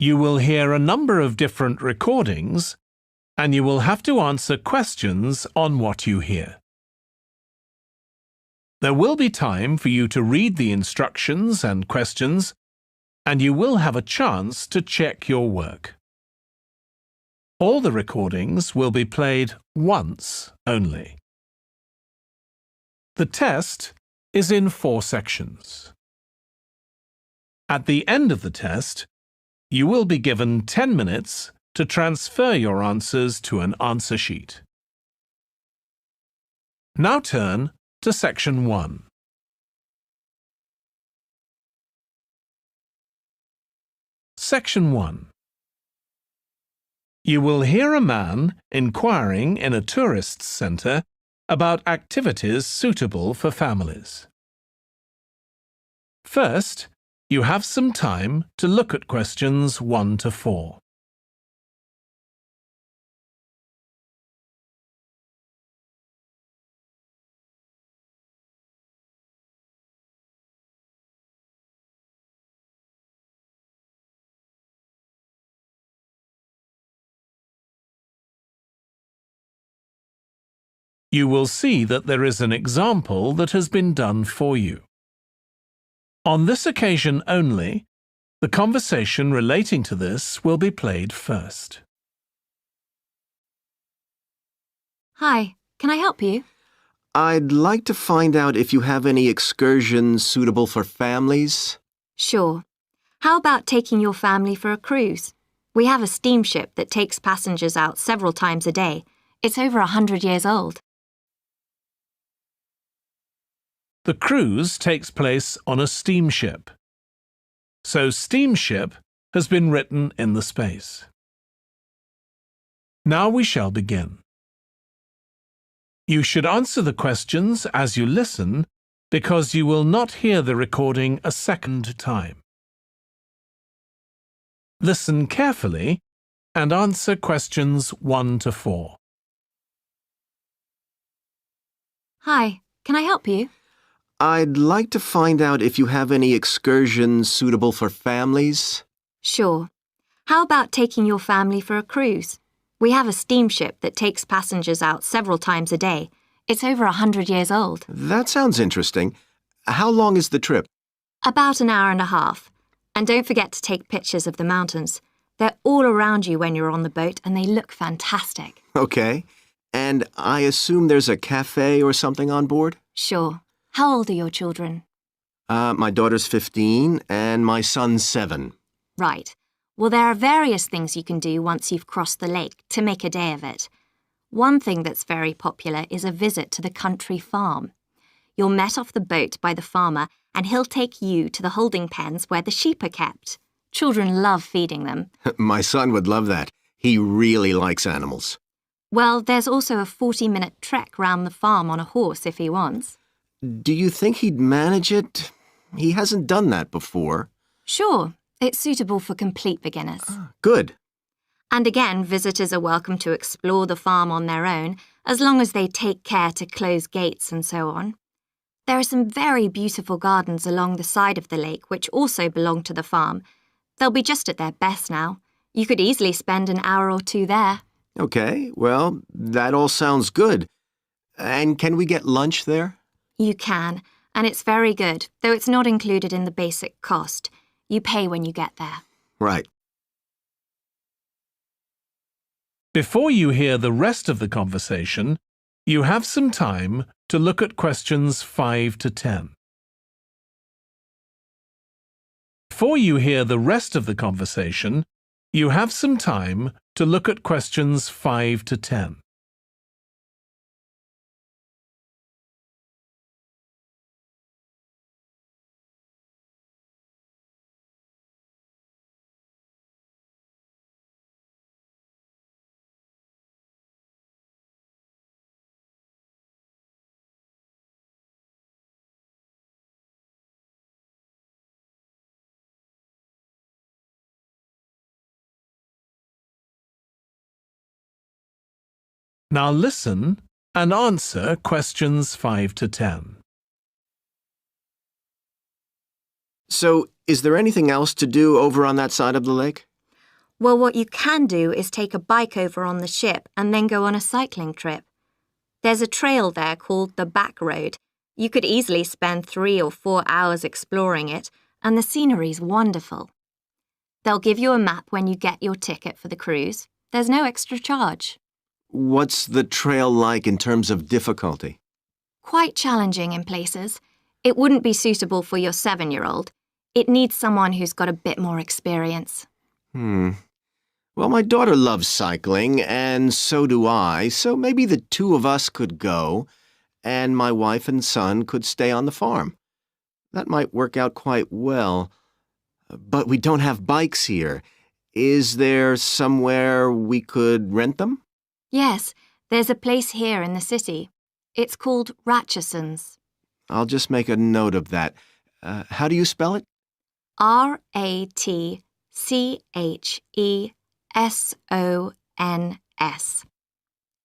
You will hear a number of different recordings, and you will have to answer questions on what you hear. There will be time for you to read the instructions and questions, and you will have a chance to check your work. All the recordings will be played once only. The test is in 4 sections. At the end of the test, you will be given 10 minutes to transfer your answers to an answer sheet. Now turn to Section 1. Section 1. You will hear a man inquiring in a tourist centre about activities suitable for families. First, you have some time to look at questions 1 to 4. You will see that there is an example that has been done for you. On this occasion only, the conversation relating to this will be played first. Hi, can I help you? I'd like to find out if you have any excursions suitable for families. Sure. How about taking your family for a cruise? We have a steamship that takes passengers out several times a day. It's over 100 years old. The cruise takes place on a steamship. So steamship has been written in the space. Now we shall begin. You should answer the questions as you listen because you will not hear the recording a second time. Listen carefully and answer questions 1 to 4. Hi, can I help you? I'd like to find out if you have any excursions suitable for families. Sure. How about taking your family for a cruise? We have a steamship that takes passengers out several times a day. It's over 100 years old. That sounds interesting. How long is the trip? About an hour and a half. And don't forget to take pictures of the mountains. They're all around you when you're on the boat and they look fantastic. Okay. And I assume there's a cafe or something on board? Sure. How old are your children? My daughter's 15 and my son's 7. Right. Well, there are various things you can do once you've crossed the lake to make a day of it. One thing that's very popular is a visit to the country farm. You're met off the boat by the farmer and he'll take you to the holding pens where the sheep are kept. Children love feeding them. My son would love that. He really likes animals. Well, there's also a 40-minute trek round the farm on a horse if he wants. Do you think he'd manage it? He hasn't done that before. Sure. It's suitable for complete beginners. Good. And again, visitors are welcome to explore the farm on their own, as long as they take care to close gates and so on. There are some very beautiful gardens along the side of the lake which also belong to the farm. They'll be just at their best now. You could easily spend an hour or 2 there. Okay, well, that all sounds good. And can we get lunch there? You can, and it's very good, though it's not included in the basic cost. You pay when you get there. Right. Before you hear the rest of the conversation, you have some time to look at questions 5 to 10. Before you hear the rest of the conversation, you have some time to look at questions 5 to 10. Now listen and answer questions 5 to 10. So, is there anything else to do over on that side of the lake? Well, what you can do is take a bike over on the ship and then go on a cycling trip. There's a trail there called the Back Road. You could easily spend 3 or 4 hours exploring it, and the scenery's wonderful. They'll give you a map when you get your ticket for the cruise. There's no extra charge. What's the trail like in terms of difficulty? Quite challenging in places. It wouldn't be suitable for your 7-year-old. It needs someone who's got a bit more experience. Well, my daughter loves cycling, and so do I, so maybe the two of us could go, and my wife and son could stay on the farm. That might work out quite well. But we don't have bikes here. Is there somewhere we could rent them? Yes, there's a place here in the city. It's called Ratcheson's. I'll just make a note of that. How do you spell it? Ratchesons.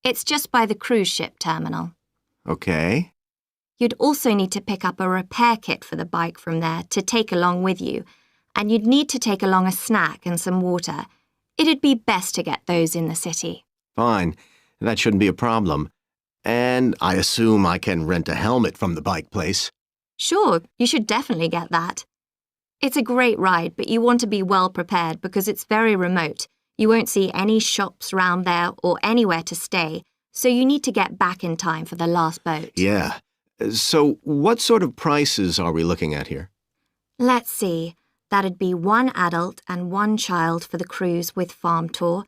It's just by the cruise ship terminal. Okay. You'd also need to pick up a repair kit for the bike from there to take along with you, and you'd need to take along a snack and some water. It'd be best to get those in the city. Fine. That shouldn't be a problem. And I assume I can rent a helmet from the bike place. Sure, you should definitely get that. It's a great ride, but you want to be well prepared because it's very remote. You won't see any shops round there or anywhere to stay, so you need to get back in time for the last boat. Yeah. So what sort of prices are we looking at here? Let's see. That'd be 1 adult and 1 child for the cruise with farm tour.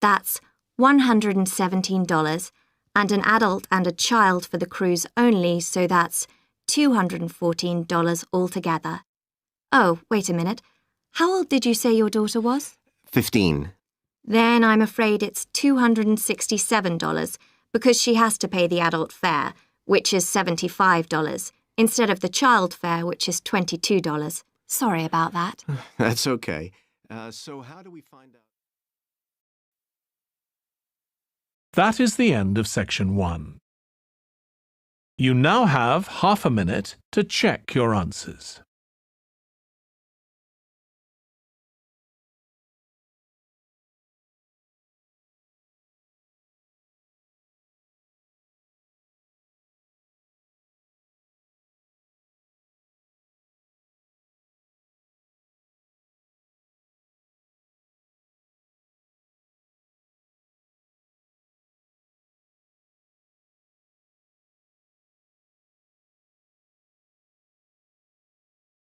That's $117, and an adult and a child for the cruise only, so that's $214 altogether. Oh, wait a minute. How old did you say your daughter was? 15. Then I'm afraid it's $267 because she has to pay the adult fare, which is $75, instead of the child fare, which is $22. Sorry about that. That's okay. So how do we find out? That is the end of section 1. You now have half a minute to check your answers.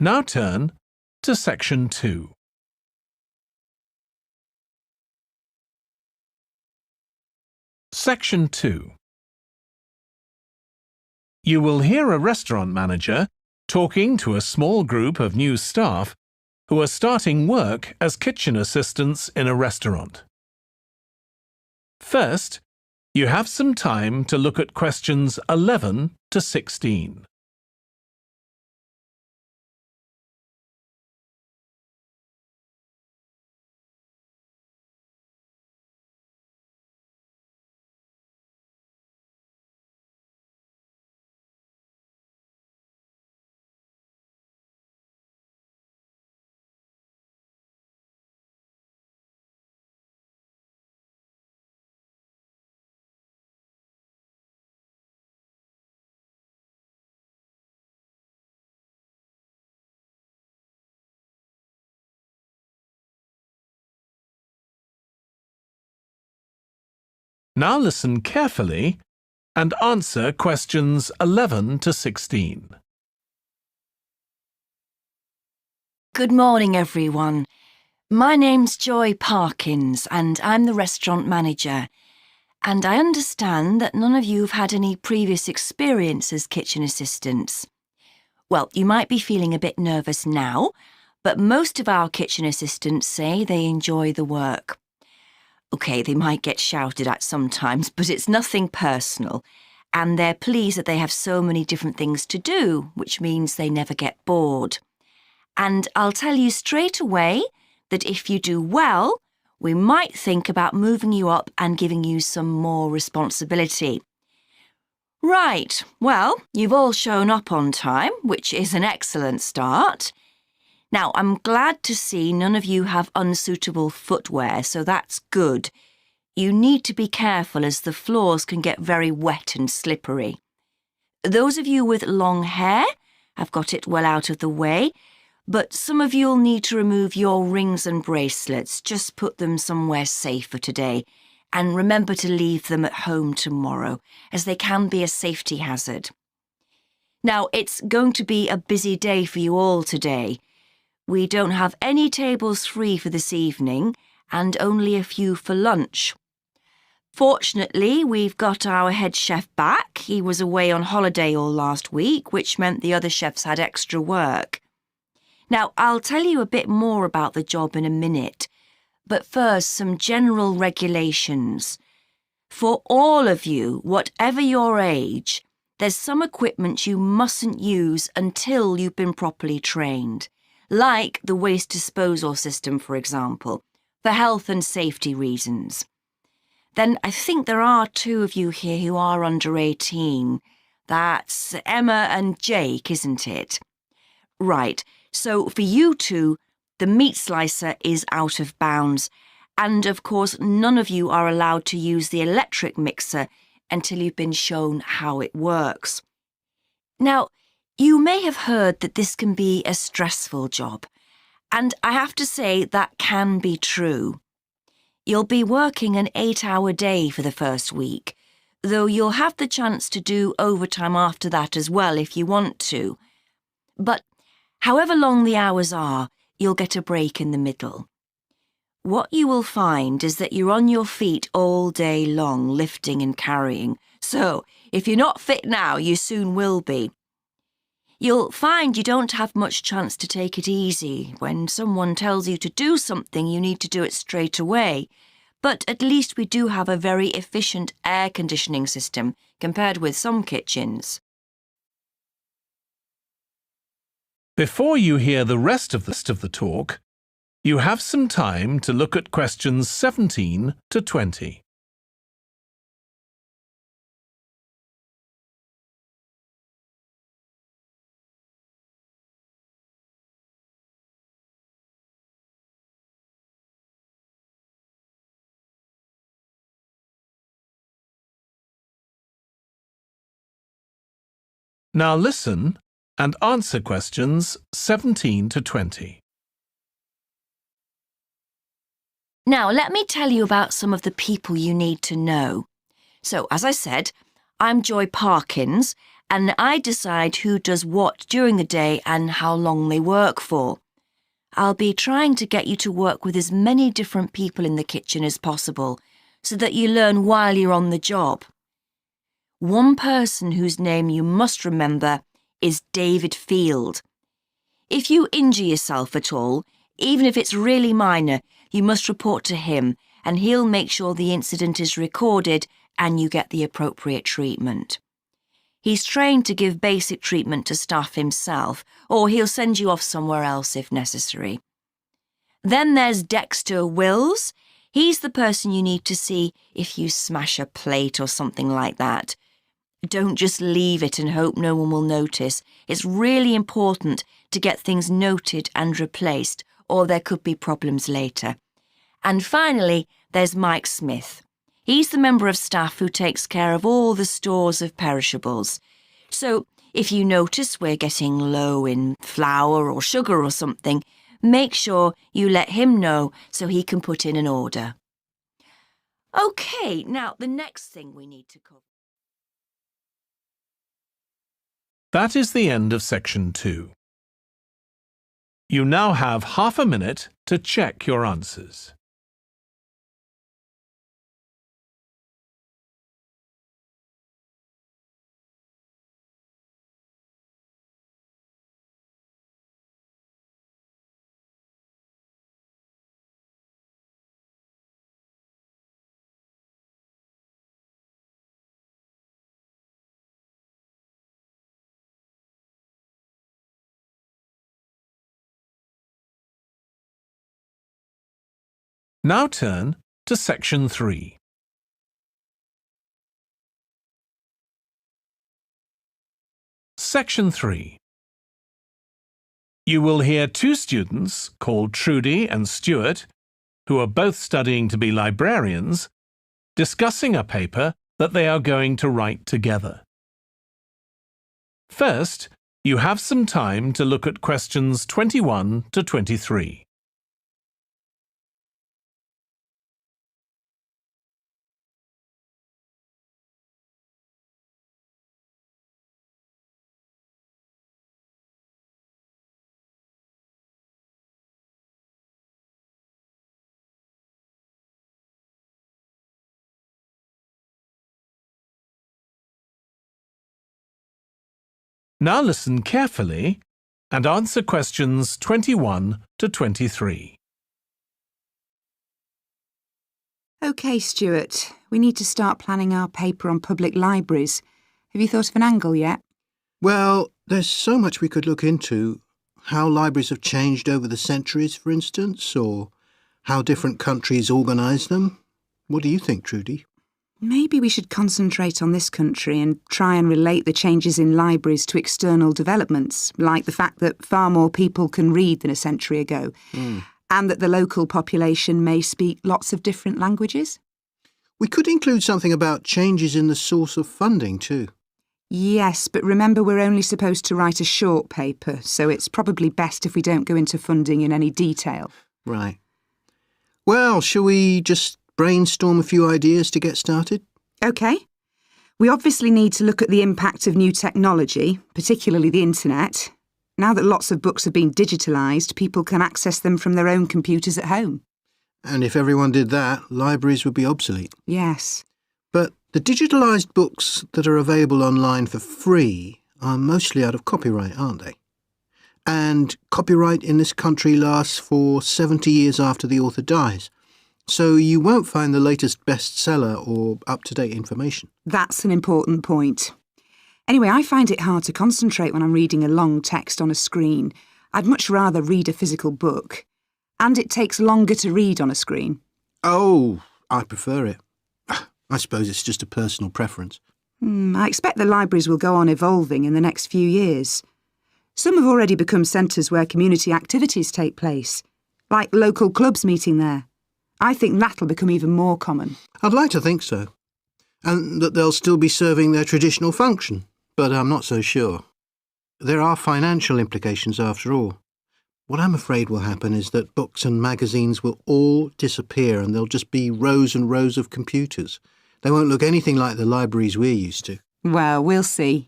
Now turn to section 2. Section 2. You will hear a restaurant manager talking to a small group of new staff who are starting work as kitchen assistants in a restaurant. First, you have some time to look at questions 11 to 16. Now listen carefully and answer questions 11 to 16. Good morning, everyone. My name's Joy Parkins, and I'm the restaurant manager. And I understand that none of you have had any previous experience as kitchen assistants. Well, you might be feeling a bit nervous now, but most of our kitchen assistants say they enjoy the work. OK, they might get shouted at sometimes, but it's nothing personal. And they're pleased that they have so many different things to do, which means they never get bored. And I'll tell you straight away that if you do well, we might think about moving you up and giving you some more responsibility. Right, well, you've all shown up on time, which is an excellent start. Now, I'm glad to see none of you have unsuitable footwear, so that's good. You need to be careful as the floors can get very wet and slippery. Those of you with long hair have got it well out of the way, but some of you'll need to remove your rings and bracelets. Just put them somewhere safer today, and remember to leave them at home tomorrow, as they can be a safety hazard. Now, it's going to be a busy day for you all today. We don't have any tables free for this evening, and only a few for lunch. Fortunately, we've got our head chef back. He was away on holiday all last week, which meant the other chefs had extra work. Now, I'll tell you a bit more about the job in a minute, but first, some general regulations. For all of you, whatever your age, there's some equipment you mustn't use until you've been properly trained, like the waste disposal system, for example, for health and safety reasons. Then I think there are 2 of you here who are under 18. That's Emma and Jake, isn't it? Right, so for you 2, the meat slicer is out of bounds, and of course none of you are allowed to use the electric mixer until you've been shown how it works. Now, you may have heard that this can be a stressful job, and I have to say that can be true. You'll be working an 8-hour day for the first week, though you'll have the chance to do overtime after that as well if you want to. But however long the hours are, you'll get a break in the middle. What you will find is that you're on your feet all day long, lifting and carrying. So, if you're not fit now, you soon will be. You'll find you don't have much chance to take it easy. When someone tells you to do something, you need to do it straight away. But at least we do have a very efficient air conditioning system compared with some kitchens. Before you hear the rest of the talk, you have some time to look at questions 17 to 20. Now listen and answer questions 17 to 20. Now, let me tell you about some of the people you need to know. So, as I said, I'm Joy Parkins, and I decide who does what during the day and how long they work for. I'll be trying to get you to work with as many different people in the kitchen as possible, so that you learn while you're on the job. One person whose name you must remember is David Field. If you injure yourself at all, even if it's really minor, you must report to him, and he'll make sure the incident is recorded and you get the appropriate treatment. He's trained to give basic treatment to staff himself, or he'll send you off somewhere else if necessary. Then there's Dexter Wills. He's the person you need to see if you smash a plate or something like that. Don't just leave it and hope no one will notice. It's really important to get things noted and replaced, or there could be problems later. And finally, there's Mike Smith. He's the member of staff who takes care of all the stores of perishables. So, if you notice we're getting low in flour or sugar or something, make sure you let him know so he can put in an order. OK, now the next thing we need to cover. That is the end of section 2. You now have half a minute to check your answers. Now turn to section 3. Section 3. You will hear two students called Trudy and Stuart, who are both studying to be librarians, discussing a paper that they are going to write together. First, you have some time to look at questions 21 to 23. Now listen carefully and answer questions 21 to 23. OK, Stuart, we need to start planning our paper on public libraries. Have you thought of an angle yet? Well, there's so much we could look into. How libraries have changed over the centuries, for instance, or how different countries organise them. What do you think, Trudy? Maybe we should concentrate on this country and try and relate the changes in libraries to external developments, like the fact that far more people can read than a century ago, and that the local population may speak lots of different languages. We could include something about changes in the source of funding too. Yes, but remember we're only supposed to write a short paper, so it's probably best if we don't go into funding in any detail. Right. Well, shall we just brainstorm a few ideas to get started? OK. We obviously need to look at the impact of new technology, particularly the internet. Now that lots of books have been digitalised, people can access them from their own computers at home. And if everyone did that, libraries would be obsolete. Yes. But the digitalised books that are available online for free are mostly out of copyright, aren't they? And copyright in this country lasts for 70 years after the author dies. So you won't find the latest bestseller or up-to-date information. That's an important point. Anyway, I find it hard to concentrate when I'm reading a long text on a screen. I'd much rather read a physical book. And it takes longer to read on a screen. Oh, I prefer it. I suppose it's just a personal preference. I expect the libraries will go on evolving in the next few years. Some have already become centres where community activities take place, like local clubs meeting there. I think that'll become even more common. I'd like to think so. And that they'll still be serving their traditional function, but I'm not so sure. There are financial implications after all. What I'm afraid will happen is that books and magazines will all disappear and there'll just be rows and rows of computers. They won't look anything like the libraries we're used to. Well, we'll see.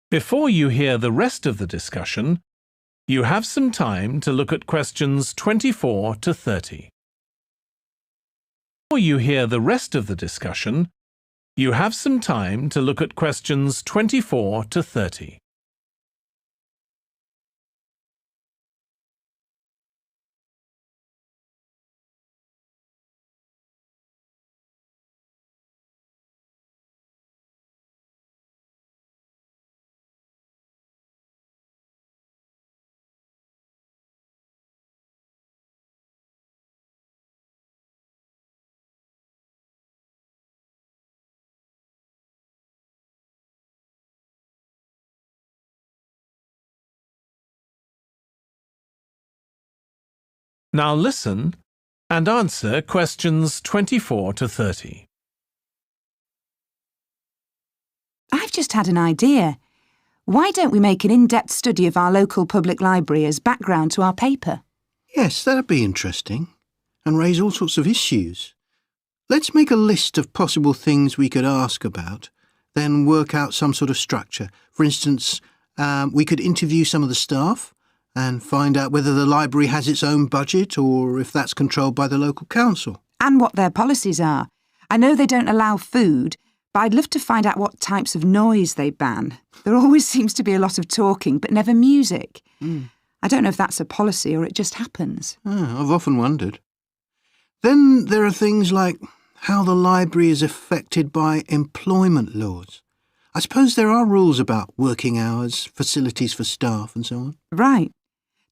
Before you hear the rest of the discussion, you have some time to look at questions 24 to 30. Before you hear the rest of the discussion, you have some time to look at questions 24 to 30. Now listen and answer questions 24 to 30. I've just had an idea. Why don't we make an in-depth study of our local public library as background to our paper? Yes, that'd be interesting. And raise all sorts of issues. Let's make a list of possible things we could ask about, then work out some sort of structure. For instance, we could interview some of the staff and find out whether the library has its own budget or if that's controlled by the local council. And what their policies are. I know they don't allow food, but I'd love to find out what types of noise they ban. There always seems to be a lot of talking, but never music. I don't know if that's a policy or it just happens. I've often wondered. Then there are things like how the library is affected by employment laws. I suppose there are rules about working hours, facilities for staff and so on. Right.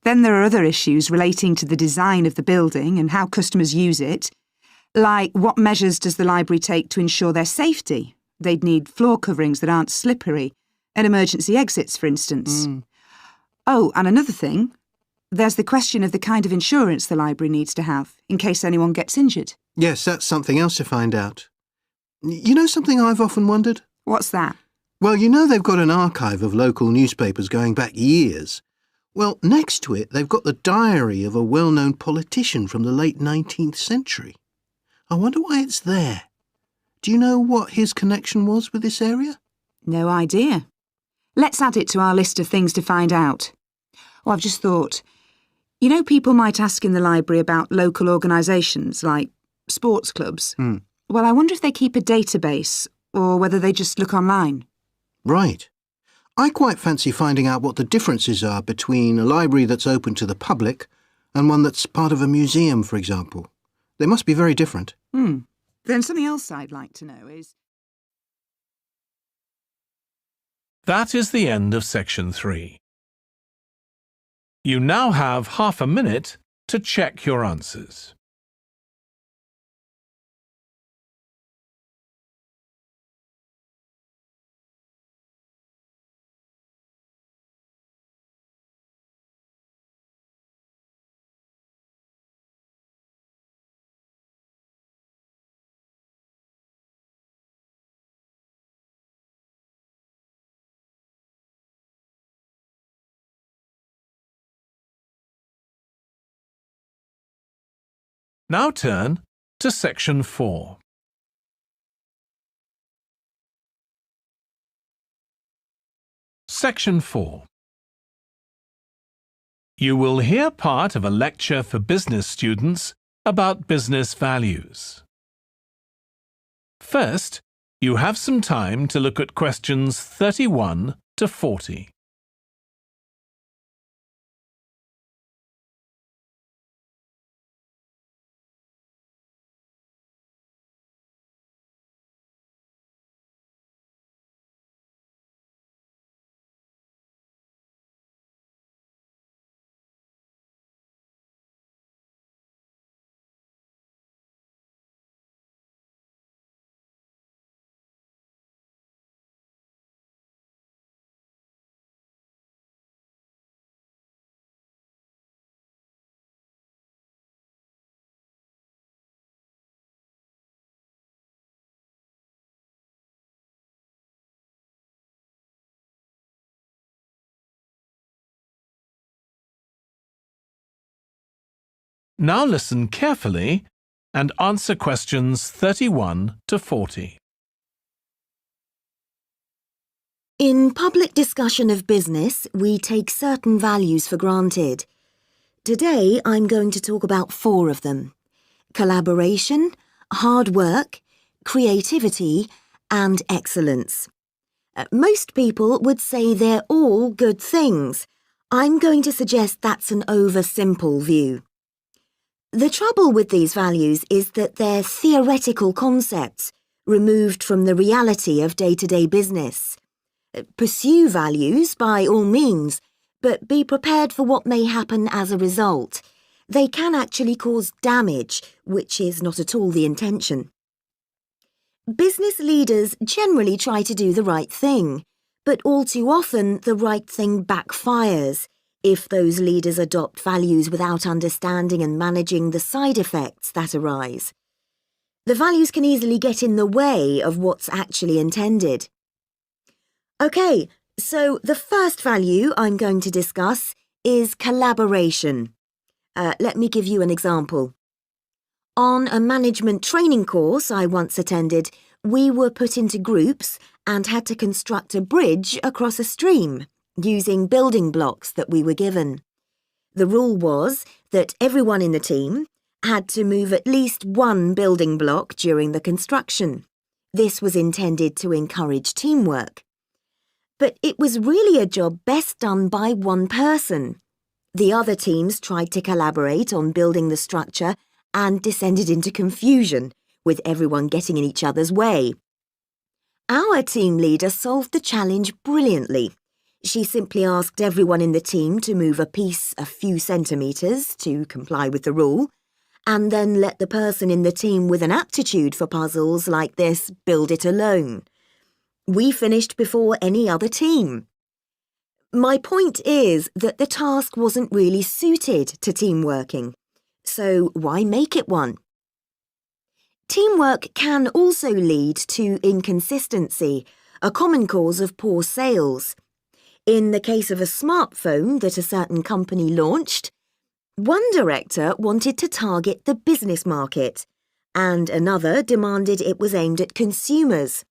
Then there are other issues relating to the design of the building and how customers use it. Like, what measures does the library take to ensure their safety? They'd need floor coverings that aren't slippery, And emergency exits, for instance. Oh, and another thing, there's the question of the kind of insurance the library needs to have, in case anyone gets injured. Yes, that's something else to find out. You know something I've often wondered? What's that? Well, you know they've got an archive of local newspapers going back years. Well, next to it, they've got the diary of a well-known politician from the late 19th century. I wonder why it's there. Do you know what his connection was with this area? No idea. Let's add it to our list of things to find out. Oh, I've just thought, you know, people might ask in the library about local organisations like sports clubs. Well, I wonder if they keep a database or whether they just look online. Right. I quite fancy finding out what the differences are between a library that's open to the public and one that's part of a museum, for example. They must be very different. Then something else I'd like to know is... That is the end of section 3. You now have half a minute to check your answers. Now turn to section 4. Section 4. You will hear part of a lecture for business students about business values. First, you have some time to look at questions 31 to 40. Now listen carefully and answer questions 31 to 40. In public discussion of business, we take certain values for granted. Today, I'm going to talk about 4 of them: collaboration, hard work, creativity, and excellence. Most people would say they're all good things. I'm going to suggest that's an oversimple view. The trouble with these values is that they're theoretical concepts, removed from the reality of day-to-day business. Pursue values by all means, but be prepared for what may happen as a result. They can actually cause damage, which is not at all the intention. Business leaders generally try to do the right thing, but all too often the right thing backfires if those leaders adopt values without understanding and managing the side effects that arise. The values can easily get in the way of what's actually intended. OK, so the first value I'm going to discuss is collaboration. Let me give you an example. On a management training course I once attended, we were put into groups and had to construct a bridge across a stream, using building blocks that we were given. The rule was that everyone in the team had to move at least one building block during the construction. This was intended to encourage teamwork. But it was really a job best done by one person. The other teams tried to collaborate on building the structure and descended into confusion, with everyone getting in each other's way. Our team leader solved the challenge brilliantly. She simply asked everyone in the team to move a piece a few centimetres to comply with the rule, and then let the person in the team with an aptitude for puzzles like this build it alone. We finished before any other team. My point is that the task wasn't really suited to team working, so why make it one? Teamwork can also lead to inconsistency, a common cause of poor sales. In the case of a smartphone that a certain company launched, one director wanted to target the business market, and another demanded it was aimed at consumers.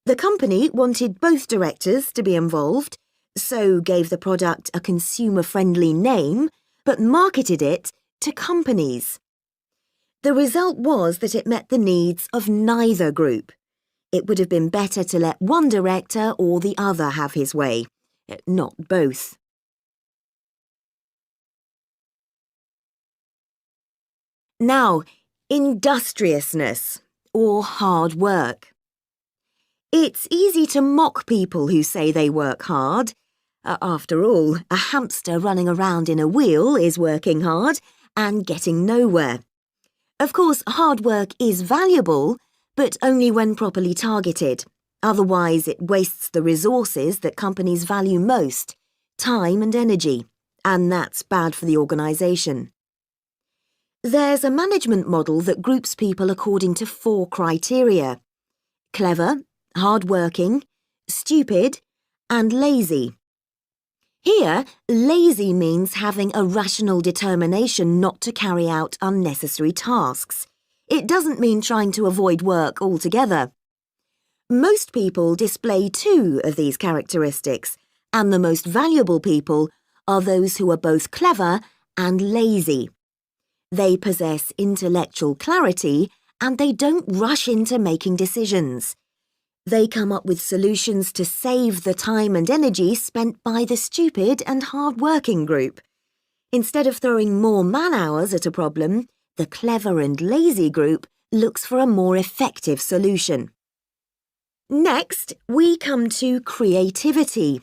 The company wanted both directors to be involved, so gave the product a consumer-friendly name, but marketed it to companies. The result was that it met the needs of neither group. It would have been better to let one director or the other have his way, not both. Now, industriousness, or hard work. It's easy to mock people who say they work hard. After all, a hamster running around in a wheel is working hard and getting nowhere. Of course, hard work is valuable, but only when properly targeted. Otherwise, it wastes the resources that companies value most, time and energy, and that's bad for the organisation. There's a management model that groups people according to 4 criteria: clever, hard-working, stupid, and lazy. Here, lazy means having a rational determination not to carry out unnecessary tasks. It doesn't mean trying to avoid work altogether. Most people display 2 of these characteristics, and the most valuable people are those who are both clever and lazy. They possess intellectual clarity and they don't rush into making decisions. They come up with solutions to save the time and energy spent by the stupid and hard-working group. Instead of throwing more man-hours at a problem, the clever and lazy group looks for a more effective solution. Next, we come to creativity.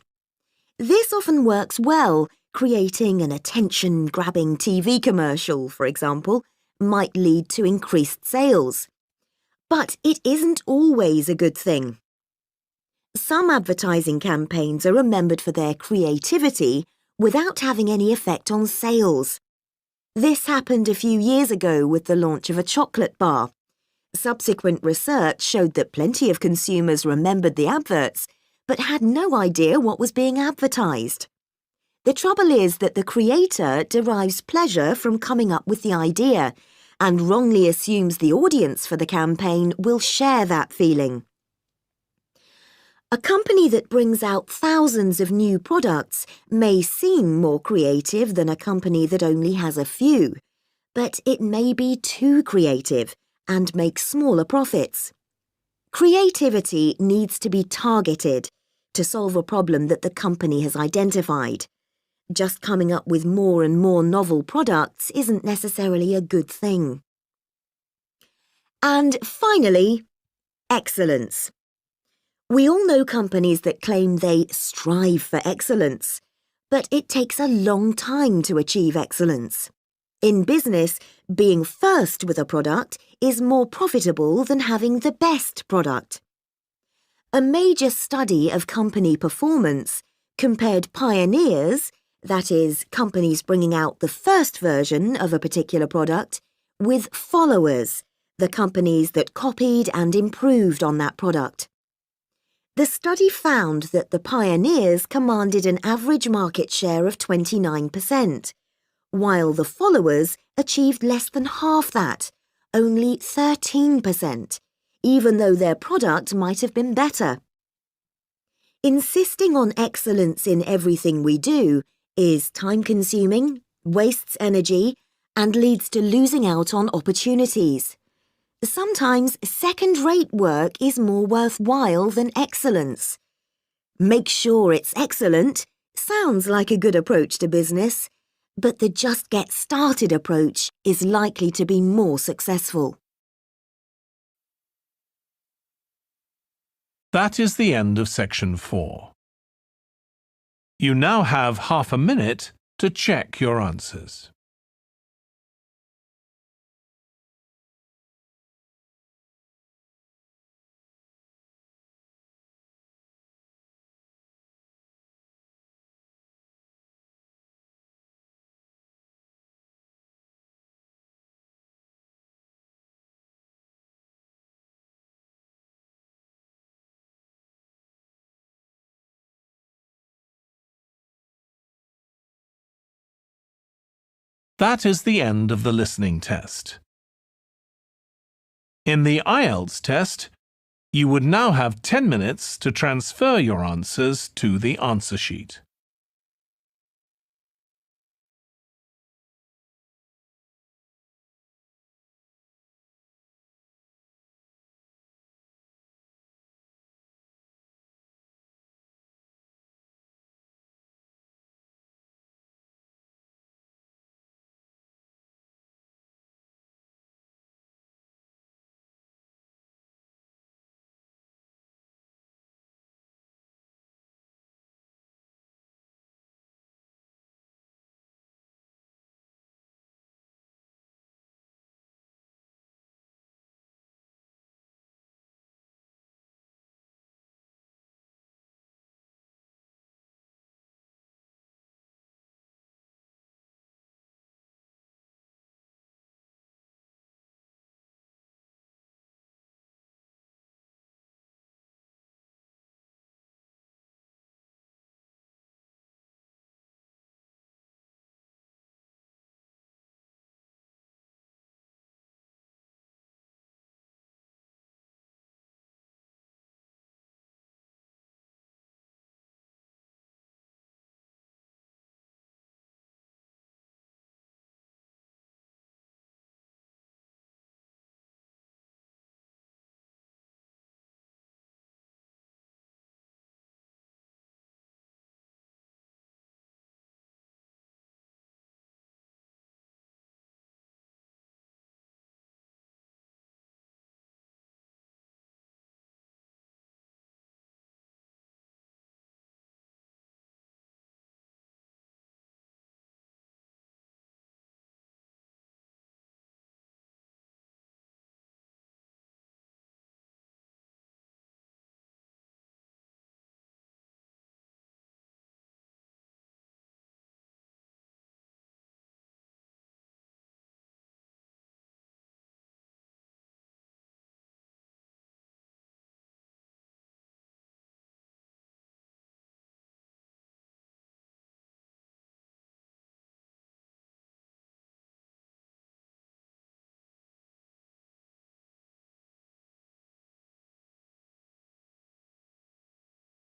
This often works well. Creating an attention-grabbing TV commercial, for example, might lead to increased sales. But it isn't always a good thing. Some advertising campaigns are remembered for their creativity without having any effect on sales. This happened a few years ago with the launch of a chocolate bar. Subsequent research showed that plenty of consumers remembered the adverts, but had no idea what was being advertised. The trouble is that the creator derives pleasure from coming up with the idea and wrongly assumes the audience for the campaign will share that feeling. A company that brings out thousands of new products may seem more creative than a company that only has a few, but it may be too creative and make smaller profits. Creativity needs to be targeted to solve a problem that the company has identified. Just coming up with more and more novel products isn't necessarily a good thing. And finally, excellence. We all know companies that claim they strive for excellence, but it takes a long time to achieve excellence. In business, being first with a product is more profitable than having the best product. A major study of company performance compared pioneers, that is, companies bringing out the first version of a particular product, with followers, the companies that copied and improved on that product. The study found that the pioneers commanded an average market share of 29%, while the followers achieved less than half that, only 13%, even though their product might have been better. Insisting on excellence in everything we do is time-consuming, wastes energy, and leads to losing out on opportunities. Sometimes second-rate work is more worthwhile than excellence. Make sure it's excellent sounds like a good approach to business, but the just get started approach is likely to be more successful. That is the end of section 4. You now have half a minute to check your answers. That is the end of the listening test. In the IELTS test, you would now have 10 minutes to transfer your answers to the answer sheet.